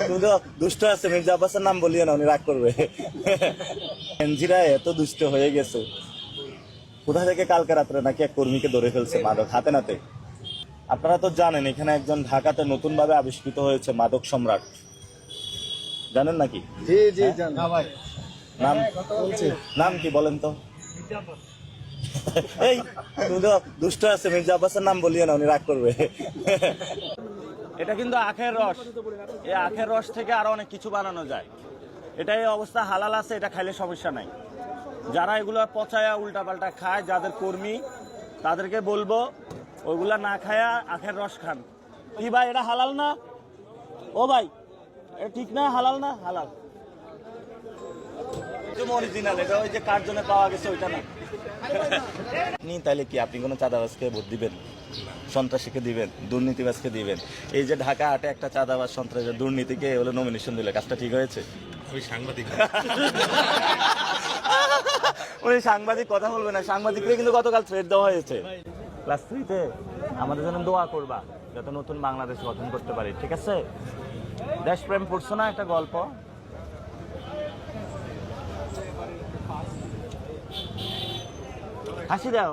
তুমি তো দুষ্ট আছে, মির্জা আব্বাসের নাম বলিও না, উনি রাগ করবে। এনজিরা এত দুষ্ট হয়ে গেছে, কোথা থেকে কালকে রাত্রে নাকি এক কর্মীকে ধরে ফেলছে মাদক হাতে নাতে। আপনারা তো জানেন এখানে একজন ঢাকাতে নতুন ভাবে আবিষ্কৃত হয়েছে মাদক সম্রাট, জানেন নাকি? জি জি হ্যাঁ? জান নাম নাম কি বলেন তো? এই তুমি তো দুষ্ট আছে, মির্জা আব্বাসের নাম বলিও না, উনি রাগ করবে। এটা কিন্তু আখের রস, এই আখের রস থেকে আরো অনেক কিছু বানানো যায়। এটা এই অবস্থা হালাল আছে, এটা খাইলে সমস্যা নাই। যারা এগুলো পচায়া উল্টাপাল্টা খায়, যাদের কর্মী, তাদেরকে বলবো ওইগুলা না খায়া আখের রস খান। কি ভাই, এটা হালাল না? ও ভাই, এটা ঠিক না? হালাল না? হালাল অরিজিনাল, এটা ওই যে কার জন্য পাওয়া গেছে ওইটা না। আপনি তাইলে কি আপনি কোনো চাঁদাবাজকে ভোট দিবেন? সন্ত্রাসীকে দিবেন? দুর্নীতিবাজকে দিবেন? এই যে ঢাকা আটে একটা চাঁদাবাজ সন্ত্রাসী দুর্নীতিকে হলো নমিনেশন দিলে, কাজটা ঠিক হয়েছে? আমি সাংবাদিক। উনি সাংবাদিক কথা বলবে না, সাংবাদিকদের কিন্তু গতকাল থ্রেড দেওয়া হয়েছে। ক্লাস 3-তে আমাদের জন্য দোয়া করবা যাতে নতুন বাংলাদেশ গঠন করতে পারি, ঠিক আছে? দেশপ্রেম পড়ছো না একটা গল্প? হাসি দাও।